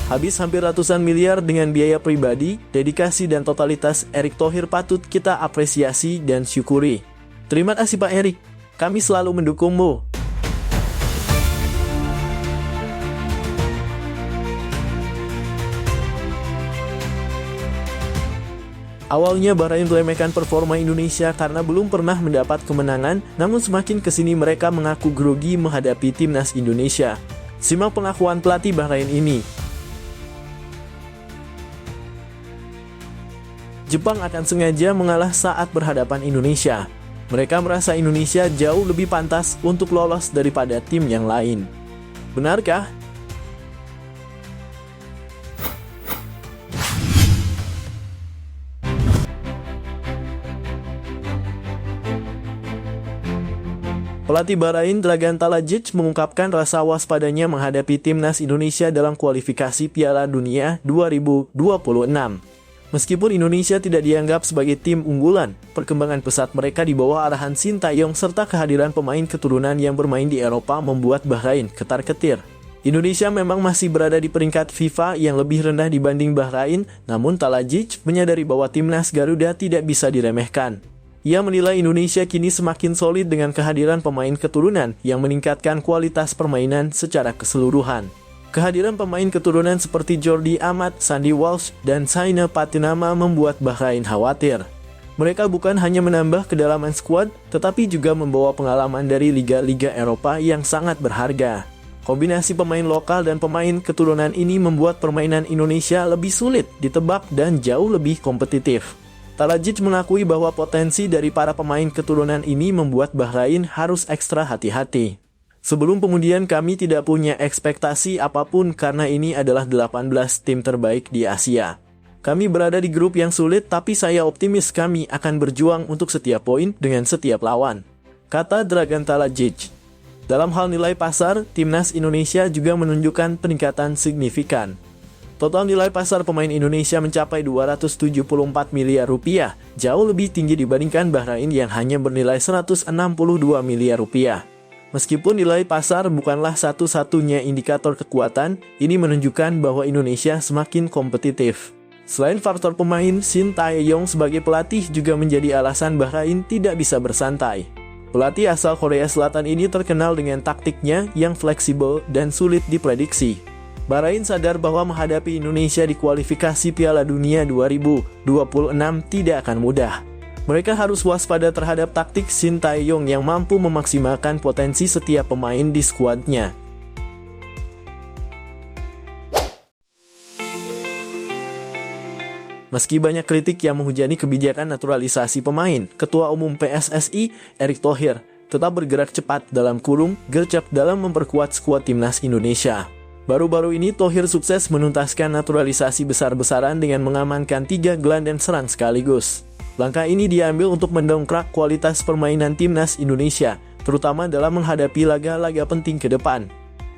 Habis hampir ratusan miliar dengan biaya pribadi, dedikasi dan totalitas Erick Thohir patut kita apresiasi dan syukuri. Terima kasih Pak Erick, kami selalu mendukungmu. Awalnya Bahrain meremehkan performa Indonesia karena belum pernah mendapat kemenangan, namun semakin kesini mereka mengaku grogi menghadapi timnas Indonesia. Simak pengakuan pelatih Bahrain ini. Jepang akan sengaja mengalah saat berhadapan Indonesia. Mereka merasa Indonesia jauh lebih pantas untuk lolos daripada tim yang lain. Benarkah? Pelatih Bahrain Dragan Talajic mengungkapkan rasa waspadanya menghadapi timnas Indonesia dalam kualifikasi Piala Dunia 2026. Meskipun Indonesia tidak dianggap sebagai tim unggulan, perkembangan pesat mereka di bawah arahan Sintayong serta kehadiran pemain keturunan yang bermain di Eropa membuat Bahrain ketar-ketir. Indonesia memang masih berada di peringkat FIFA yang lebih rendah dibanding Bahrain, namun Talajic menyadari bahwa timnas Garuda tidak bisa diremehkan. Ia menilai Indonesia kini semakin solid dengan kehadiran pemain keturunan yang meningkatkan kualitas permainan secara keseluruhan. Kehadiran pemain keturunan seperti Jordi Amat, Sandy Walsh, dan Saina Patinama membuat Bahrain khawatir. Mereka bukan hanya menambah kedalaman skuad, tetapi juga membawa pengalaman dari liga-liga Eropa yang sangat berharga. Kombinasi pemain lokal dan pemain keturunan ini membuat permainan Indonesia lebih sulit ditebak dan jauh lebih kompetitif. Talajic mengakui bahwa potensi dari para pemain keturunan ini membuat Bahrain harus ekstra hati-hati. Sebelum pengundian kami tidak punya ekspektasi apapun karena ini adalah 18 tim terbaik di Asia. Kami berada di grup yang sulit tapi saya optimis kami akan berjuang untuk setiap poin dengan setiap lawan, kata Dragan Talajic. Dalam hal nilai pasar, timnas Indonesia juga menunjukkan peningkatan signifikan. Total nilai pasar pemain Indonesia mencapai 274 miliar rupiah, jauh lebih tinggi dibandingkan Bahrain yang hanya bernilai 162 miliar rupiah. Meskipun nilai pasar bukanlah satu-satunya indikator kekuatan, ini menunjukkan bahwa Indonesia semakin kompetitif. Selain faktor pemain, Sintayong sebagai pelatih juga menjadi alasan Bahrain tidak bisa bersantai. Pelatih asal Korea Selatan ini terkenal dengan taktiknya yang fleksibel dan sulit diprediksi. Bahrain sadar bahwa menghadapi Indonesia di kualifikasi Piala Dunia 2026 tidak akan mudah. Mereka harus waspada terhadap taktik Sintayong yang mampu memaksimalkan potensi setiap pemain di skuadnya. Meski banyak kritik yang menghujani kebijakan naturalisasi pemain, Ketua Umum PSSI, Erick Thohir, tetap bergerak cepat gercep dalam memperkuat skuad timnas Indonesia. Baru-baru ini Thohir sukses menuntaskan naturalisasi besar-besaran dengan mengamankan 3 gelandang serang sekaligus. Langkah ini diambil untuk mendongkrak kualitas permainan timnas Indonesia, terutama dalam menghadapi laga-laga penting ke depan.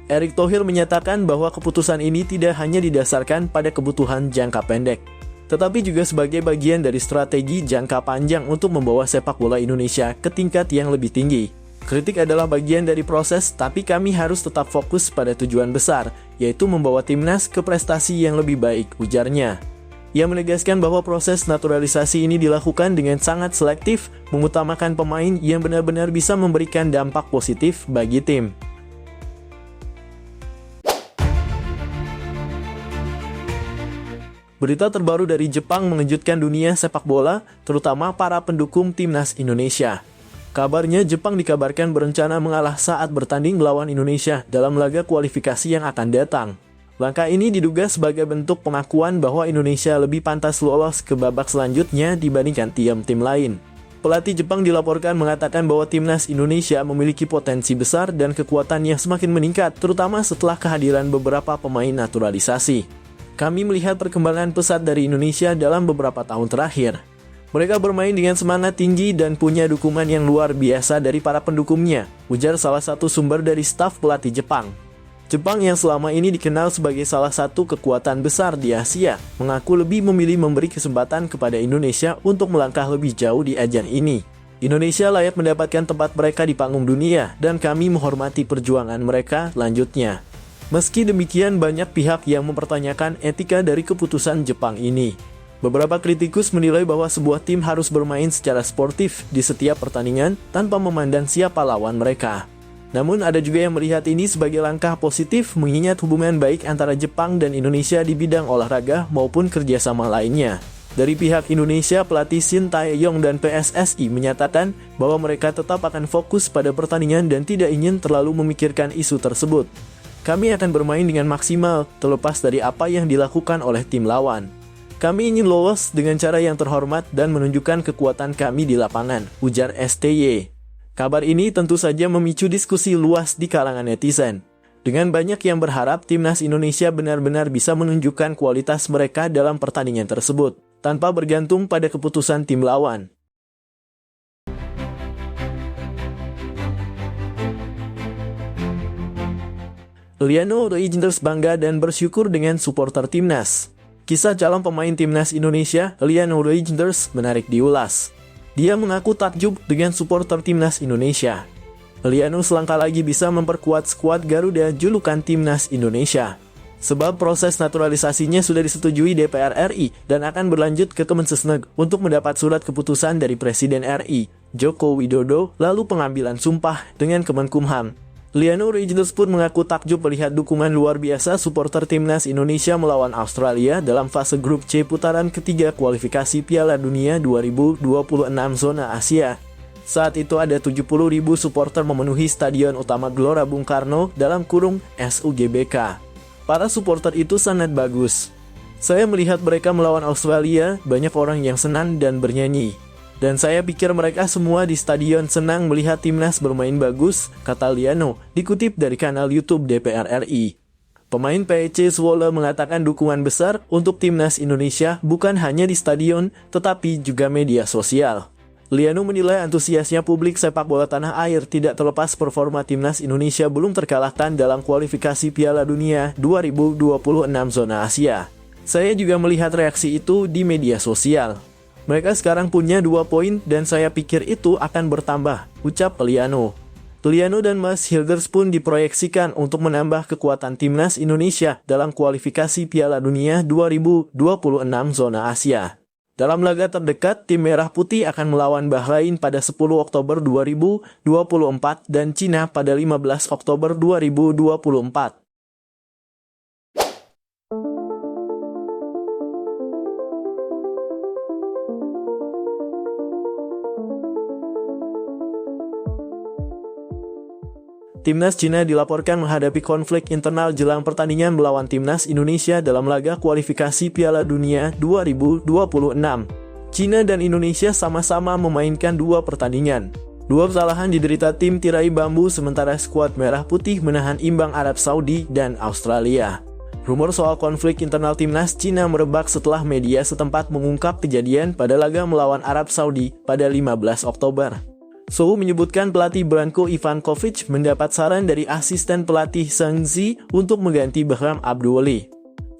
Erick Thohir menyatakan bahwa keputusan ini tidak hanya didasarkan pada kebutuhan jangka pendek, tetapi juga sebagai bagian dari strategi jangka panjang untuk membawa sepak bola Indonesia ke tingkat yang lebih tinggi. Kritik adalah bagian dari proses, tapi kami harus tetap fokus pada tujuan besar, yaitu membawa timnas ke prestasi yang lebih baik, ujarnya. Ia menegaskan bahwa proses naturalisasi ini dilakukan dengan sangat selektif, mengutamakan pemain yang benar-benar bisa memberikan dampak positif bagi tim. Berita terbaru dari Jepang mengejutkan dunia sepak bola, terutama para pendukung timnas Indonesia. Kabarnya Jepang dikabarkan berencana mengalah saat bertanding melawan Indonesia dalam laga kualifikasi yang akan datang. Langkah ini diduga sebagai bentuk pengakuan bahwa Indonesia lebih pantas lolos ke babak selanjutnya dibandingkan tim lain. Pelatih Jepang dilaporkan mengatakan bahwa timnas Indonesia memiliki potensi besar dan kekuatan yang semakin meningkat, terutama setelah kehadiran beberapa pemain naturalisasi. Kami melihat perkembangan pesat dari Indonesia dalam beberapa tahun terakhir. Mereka bermain dengan semangat tinggi dan punya dukungan yang luar biasa dari para pendukungnya, ujar salah satu sumber dari staf pelatih Jepang. Jepang yang selama ini dikenal sebagai salah satu kekuatan besar di Asia, mengaku lebih memilih memberi kesempatan kepada Indonesia untuk melangkah lebih jauh di ajang ini. Indonesia layak mendapatkan tempat mereka di panggung dunia, dan kami menghormati perjuangan mereka, lanjutnya. Meski demikian, banyak pihak yang mempertanyakan etika dari keputusan Jepang ini. Beberapa kritikus menilai bahwa sebuah tim harus bermain secara sportif di setiap pertandingan tanpa memandang siapa lawan mereka. Namun ada juga yang melihat ini sebagai langkah positif mengingat hubungan baik antara Jepang dan Indonesia di bidang olahraga maupun kerjasama lainnya. Dari pihak Indonesia, pelatih Shin Tae-yong dan PSSI menyatakan bahwa mereka tetap akan fokus pada pertandingan dan tidak ingin terlalu memikirkan isu tersebut. Kami akan bermain dengan maksimal, terlepas dari apa yang dilakukan oleh tim lawan. Kami ingin lolos dengan cara yang terhormat dan menunjukkan kekuatan kami di lapangan, ujar STY. Kabar ini tentu saja memicu diskusi luas di kalangan netizen. Dengan banyak yang berharap timnas Indonesia benar-benar bisa menunjukkan kualitas mereka dalam pertandingan tersebut, tanpa bergantung pada keputusan tim lawan. Liano Reijnders bangga dan bersyukur dengan supporter timnas. Kisah calon pemain timnas Indonesia, Liano Reijnders, menarik diulas. Dia mengaku takjub dengan supporter timnas Indonesia. Liano selangkah lagi bisa memperkuat skuad Garuda julukan timnas Indonesia. Sebab proses naturalisasinya sudah disetujui DPR RI dan akan berlanjut ke Kemensesneg untuk mendapat surat keputusan dari Presiden RI, Joko Widodo, lalu pengambilan sumpah dengan Kemenkumham. Liano Reijnders pun mengaku takjub melihat dukungan luar biasa supporter timnas Indonesia melawan Australia dalam fase grup C putaran ketiga kualifikasi Piala Dunia 2026 zona Asia. Saat itu ada 70.000 supporter memenuhi Stadion Utama Gelora Bung Karno dalam kurung SUGBK. Para supporter itu sangat bagus. Saya melihat mereka melawan Australia, banyak orang yang senang dan bernyanyi. Dan saya pikir mereka semua di stadion senang melihat timnas bermain bagus, kata Liano, dikutip dari kanal YouTube DPR RI. Pemain PEC Zwolle mengatakan dukungan besar untuk timnas Indonesia bukan hanya di stadion, tetapi juga media sosial. Liano menilai antusiasnya publik sepak bola tanah air tidak terlepas performa timnas Indonesia belum terkalahkan dalam kualifikasi Piala Dunia 2026 zona Asia. Saya juga melihat reaksi itu di media sosial. Mereka sekarang punya 2 poin dan saya pikir itu akan bertambah, ucap Liano. Liano dan Mas Hilders pun diproyeksikan untuk menambah kekuatan timnas Indonesia dalam kualifikasi Piala Dunia 2026 zona Asia. Dalam laga terdekat, tim Merah Putih akan melawan Bahrain pada 10 Oktober 2024 dan Cina pada 15 Oktober 2024. Timnas Cina dilaporkan menghadapi konflik internal jelang pertandingan melawan timnas Indonesia dalam laga kualifikasi Piala Dunia 2026. Cina dan Indonesia sama-sama memainkan 2 pertandingan. 2 kesalahan diderita tim tirai bambu sementara skuad Merah Putih menahan imbang Arab Saudi dan Australia. Rumor soal konflik internal timnas Cina merebak setelah media setempat mengungkap kejadian pada laga melawan Arab Saudi pada 15 Oktober. Sohu menyebutkan pelatih Branko Ivankovic mendapat saran dari asisten pelatih Zhang Zi untuk mengganti Bahram Abdulli.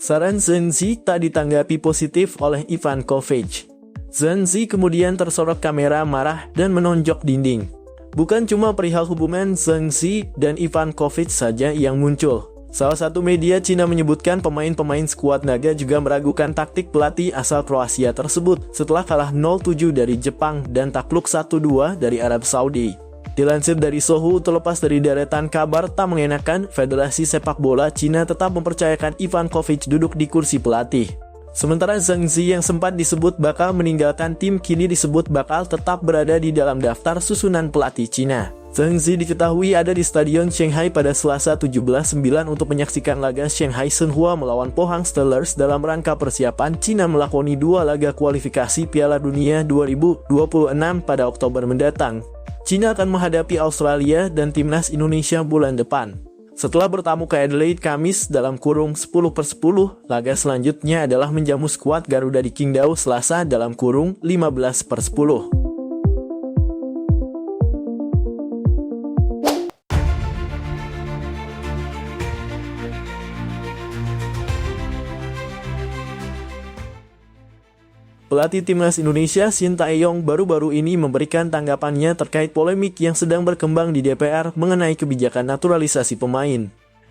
Saran Zhang Zi tak ditanggapi positif oleh Ivankovic. Zhang Zi kemudian tersorot kamera marah dan menonjok dinding. Bukan cuma perihal hubungan Zhang Zi dan Ivankovic saja yang muncul. Salah satu media Cina menyebutkan pemain-pemain skuad naga juga meragukan taktik pelatih asal Kroasia tersebut setelah kalah 0-7 dari Jepang dan takluk 1-2 dari Arab Saudi. Dilansir dari Sohu, terlepas dari deretan kabar tak mengenakan, Federasi Sepak Bola Cina tetap mempercayakan Ivankovic duduk di kursi pelatih. Sementara Zhang Zi yang sempat disebut bakal meninggalkan tim kini disebut bakal tetap berada di dalam daftar susunan pelatih Cina. Zhang Zi diketahui ada di Stadion Shanghai pada Selasa 17/9 untuk menyaksikan laga Shanghai Shenhua melawan Pohang Steelers dalam rangka persiapan Cina melakoni 2 laga kualifikasi Piala Dunia 2026 pada Oktober mendatang. Cina akan menghadapi Australia dan timnas Indonesia bulan depan. Setelah bertamu ke Adelaide Kamis dalam kurung 10/10, laga selanjutnya adalah menjamu skuad Garuda di Qingdao Selasa dalam kurung 15/10. Pelatih timnas Indonesia Shin Tae-yong baru-baru ini memberikan tanggapannya terkait polemik yang sedang berkembang di DPR mengenai kebijakan naturalisasi pemain.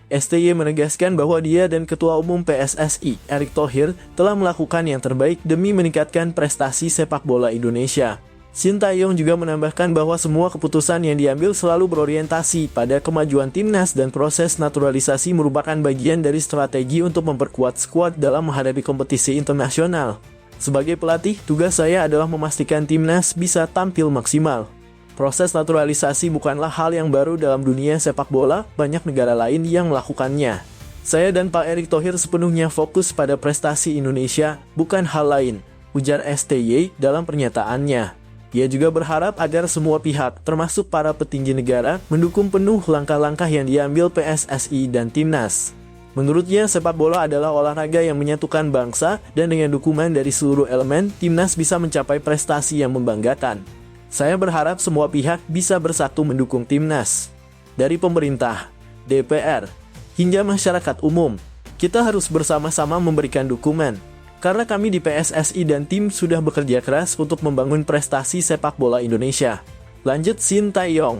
STY menegaskan bahwa dia dan Ketua Umum PSSI, Erick Thohir, telah melakukan yang terbaik demi meningkatkan prestasi sepak bola Indonesia. Shin Tae-yong juga menambahkan bahwa semua keputusan yang diambil selalu berorientasi pada kemajuan timnas dan proses naturalisasi merupakan bagian dari strategi untuk memperkuat skuad dalam menghadapi kompetisi internasional. Sebagai pelatih, tugas saya adalah memastikan timnas bisa tampil maksimal. Proses naturalisasi bukanlah hal yang baru dalam dunia sepak bola, banyak negara lain yang melakukannya. Saya dan Pak Erick Thohir sepenuhnya fokus pada prestasi Indonesia, bukan hal lain, ujar STY dalam pernyataannya. Ia juga berharap agar semua pihak, termasuk para petinggi negara, mendukung penuh langkah-langkah yang diambil PSSI dan timnas. Menurutnya, sepak bola adalah olahraga yang menyatukan bangsa, dan dengan dukungan dari seluruh elemen, timnas bisa mencapai prestasi yang membanggakan. Saya berharap semua pihak bisa bersatu mendukung timnas. Dari pemerintah, DPR, hingga masyarakat umum, kita harus bersama-sama memberikan dukungan. Karena kami di PSSI dan tim sudah bekerja keras untuk membangun prestasi sepak bola Indonesia. Lanjut Shin Tae-yong.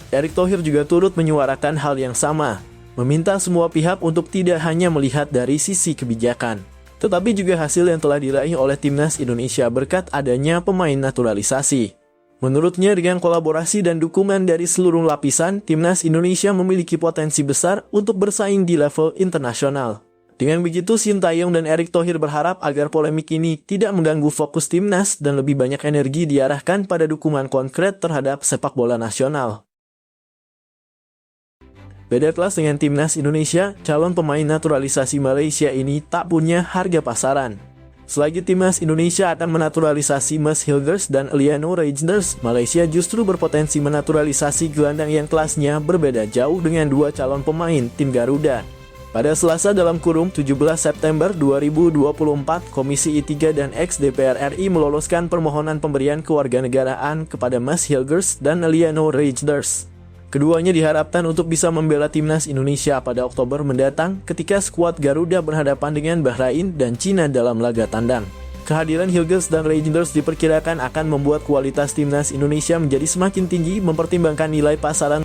Erick Thohir juga turut menyuarakan hal yang sama, meminta semua pihak untuk tidak hanya melihat dari sisi kebijakan, tetapi juga hasil yang telah diraih oleh timnas Indonesia berkat adanya pemain naturalisasi. Menurutnya, dengan kolaborasi dan dukungan dari seluruh lapisan, timnas Indonesia memiliki potensi besar untuk bersaing di level internasional. Dengan begitu, Shin Tae-yong dan Erick Thohir berharap agar polemik ini tidak mengganggu fokus timnas dan lebih banyak energi diarahkan pada dukungan konkret terhadap sepak bola nasional. Beda kelas dengan timnas Indonesia, calon pemain naturalisasi Malaysia ini tak punya harga pasaran. Selagi timnas Indonesia akan menaturalisasi Max Hilgers dan Eliano Reijnders, Malaysia justru berpotensi menaturalisasi gelandang yang kelasnya berbeda jauh dengan dua calon pemain tim Garuda. Pada Selasa dalam kurung 17 September 2024, Komisi I3 dan ex-DPR RI meloloskan permohonan pemberian kewarganegaraan kepada Max Hilgers dan Eliano Reijnders. Keduanya diharapkan untuk bisa membela timnas Indonesia pada Oktober mendatang ketika skuad Garuda berhadapan dengan Bahrain dan Cina dalam laga tandang. Kehadiran Hilgers dan Reijnders diperkirakan akan membuat kualitas timnas Indonesia menjadi semakin tinggi mempertimbangkan nilai pasaran.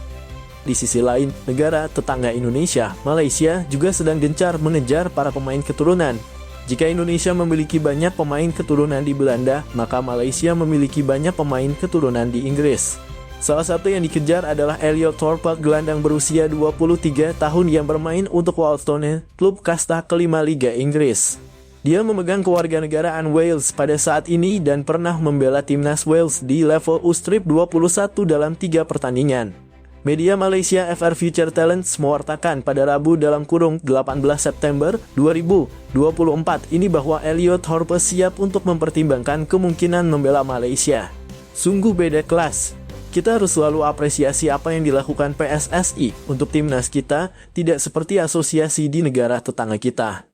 Di sisi lain, negara tetangga Indonesia, Malaysia, juga sedang gencar mengejar para pemain keturunan. Jika Indonesia memiliki banyak pemain keturunan di Belanda, maka Malaysia memiliki banyak pemain keturunan di Inggris. Salah satu yang dikejar adalah Elliot Thorpe, gelandang berusia 23 tahun yang bermain untuk Walston, klub kasta kelima Liga Inggris. Dia memegang kewarganegaraan Wales pada saat ini dan pernah membela timnas Wales di level U-21 dalam 3 pertandingan. Media Malaysia FR Future Talents mewartakan pada Rabu dalam kurung 18 September 2024 ini bahwa Elliot Thorpe siap untuk mempertimbangkan kemungkinan membela Malaysia. Sungguh beda kelas. Kita harus selalu apresiasi apa yang dilakukan PSSI untuk timnas kita, tidak seperti asosiasi di negara tetangga kita.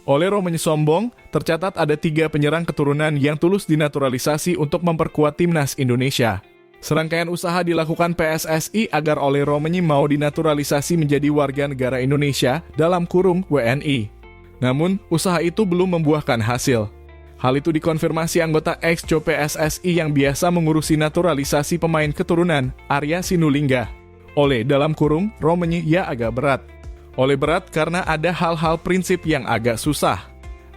Oleh Romanya sombong, tercatat ada 3 penyerang keturunan yang tulus dinaturalisasi untuk memperkuat timnas Indonesia. Serangkaian usaha dilakukan PSSI agar Ole Romanya mau dinaturalisasi menjadi warga negara Indonesia dalam kurung WNI. Namun, usaha itu belum membuahkan hasil. Hal itu dikonfirmasi anggota ex-Co PSSI yang biasa mengurusi naturalisasi pemain keturunan, Arya Sinulinga. Oleh dalam kurung, Romanya ya agak berat. Oleh berat karena ada hal-hal prinsip yang agak susah.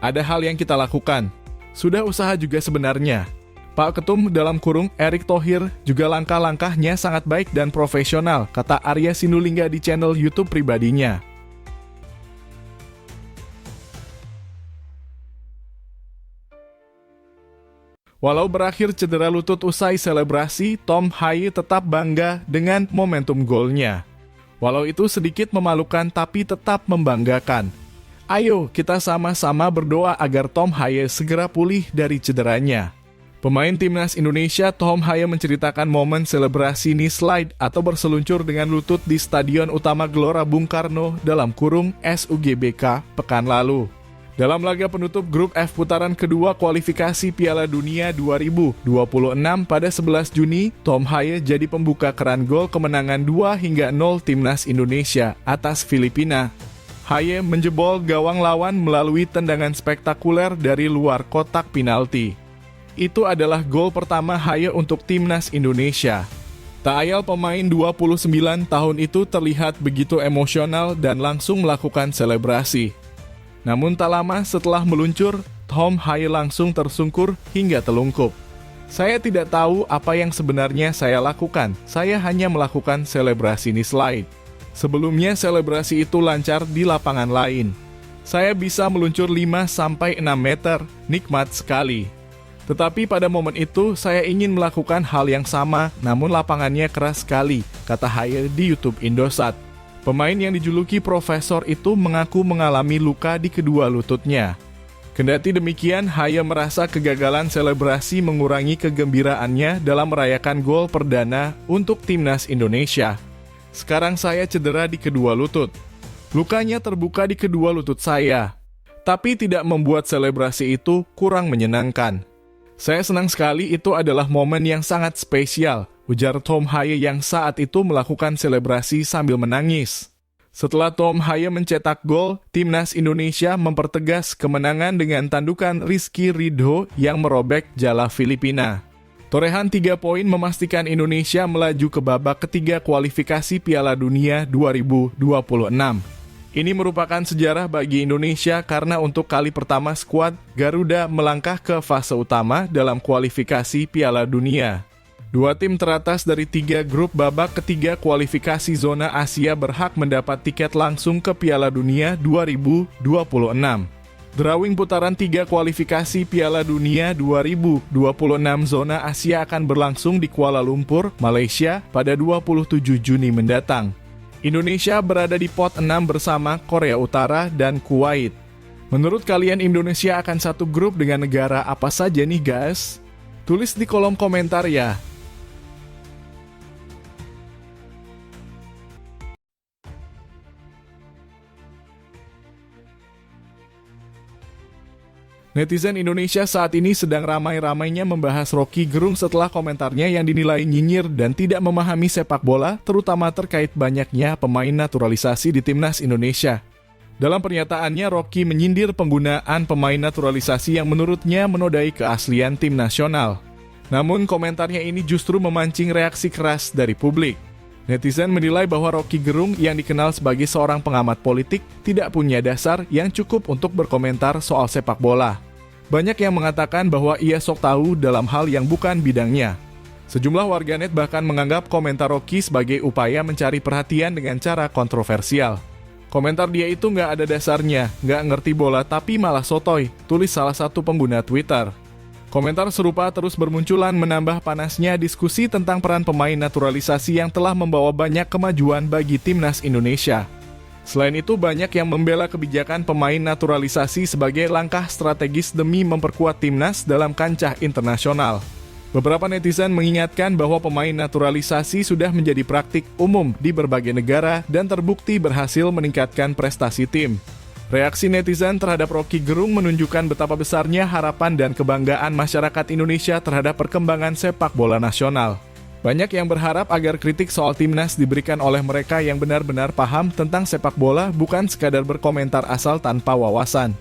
Ada hal yang kita lakukan. Sudah usaha juga sebenarnya. Pak Ketum dalam kurung Erick Thohir juga langkah-langkahnya sangat baik dan profesional, kata Arya Sinulinga di channel YouTube pribadinya. Walau berakhir cedera lutut usai selebrasi, Tom Haye tetap bangga dengan momentum golnya. Walau itu sedikit memalukan tapi tetap membanggakan. Ayo kita sama-sama berdoa agar Tom Haye segera pulih dari cederanya. Pemain timnas Indonesia Tom Haye menceritakan momen selebrasi knee slide atau berseluncur dengan lutut di Stadion Utama Gelora Bung Karno dalam kurung SUGBK pekan lalu. Dalam laga penutup grup F putaran kedua kualifikasi Piala Dunia 2026 pada 11 Juni, Tom Haye jadi pembuka keran gol kemenangan 2-0 timnas Indonesia atas Filipina. Haye menjebol gawang lawan melalui tendangan spektakuler dari luar kotak penalti. Itu adalah gol pertama Haye untuk timnas Indonesia. Tak ayal pemain 29 tahun itu terlihat begitu emosional dan langsung melakukan selebrasi. Namun tak lama setelah meluncur, Tom Haye langsung tersungkur hingga telungkup. Saya tidak tahu apa yang sebenarnya saya lakukan, saya hanya melakukan selebrasi knee slide. Sebelumnya selebrasi itu lancar di lapangan lain. Saya bisa meluncur 5-6 meter, nikmat sekali. Tetapi pada momen itu saya ingin melakukan hal yang sama, namun lapangannya keras sekali, kata Haye di YouTube Indosat. Pemain yang dijuluki Profesor itu mengaku mengalami luka di kedua lututnya. Kendati demikian, Haye merasa kegagalan selebrasi mengurangi kegembiraannya dalam merayakan gol perdana untuk timnas Indonesia. Sekarang saya cedera di kedua lutut. Lukanya terbuka di kedua lutut saya. Tapi tidak membuat selebrasi itu kurang menyenangkan. Saya senang sekali, itu adalah momen yang sangat spesial, ujar Tom Haye yang saat itu melakukan selebrasi sambil menangis. Setelah Tom Haye mencetak gol, timnas Indonesia mempertegas kemenangan dengan tandukan Rizky Ridho yang merobek jala Filipina. Torehan 3 poin memastikan Indonesia melaju ke babak ketiga kualifikasi Piala Dunia 2026. Ini merupakan sejarah bagi Indonesia karena untuk kali pertama skuad Garuda melangkah ke fase utama dalam kualifikasi Piala Dunia. 2 tim teratas dari 3 grup babak ketiga kualifikasi zona Asia berhak mendapat tiket langsung ke Piala Dunia 2026. Drawing putaran 3 kualifikasi Piala Dunia 2026 zona Asia akan berlangsung di Kuala Lumpur, Malaysia pada 27 Juni mendatang. Indonesia berada di pot 6 bersama Korea Utara dan Kuwait. Menurut kalian Indonesia akan satu grup dengan negara apa saja nih guys? Tulis di kolom komentar ya. Netizen Indonesia saat ini sedang ramai-ramainya membahas Rocky Gerung setelah komentarnya yang dinilai nyinyir dan tidak memahami sepak bola, terutama terkait banyaknya pemain naturalisasi di timnas Indonesia. Dalam pernyataannya, Rocky menyindir penggunaan pemain naturalisasi yang menurutnya menodai keaslian tim nasional. Namun komentarnya ini justru memancing reaksi keras dari publik. Netizen menilai bahwa Rocky Gerung yang dikenal sebagai seorang pengamat politik tidak punya dasar yang cukup untuk berkomentar soal sepak bola. Banyak yang mengatakan bahwa ia sok tahu dalam hal yang bukan bidangnya. Sejumlah warganet bahkan menganggap komentar Rocky sebagai upaya mencari perhatian dengan cara kontroversial. Komentar dia itu nggak ada dasarnya, nggak ngerti bola tapi malah sotoy, tulis salah satu pengguna Twitter. Komentar serupa terus bermunculan menambah panasnya diskusi tentang peran pemain naturalisasi yang telah membawa banyak kemajuan bagi timnas Indonesia. Selain itu, banyak yang membela kebijakan pemain naturalisasi sebagai langkah strategis demi memperkuat timnas dalam kancah internasional. Beberapa netizen mengingatkan bahwa pemain naturalisasi sudah menjadi praktik umum di berbagai negara dan terbukti berhasil meningkatkan prestasi tim. Reaksi netizen terhadap Rocky Gerung menunjukkan betapa besarnya harapan dan kebanggaan masyarakat Indonesia terhadap perkembangan sepak bola nasional. Banyak yang berharap agar kritik soal timnas diberikan oleh mereka yang benar-benar paham tentang sepak bola, bukan sekadar berkomentar asal tanpa wawasan.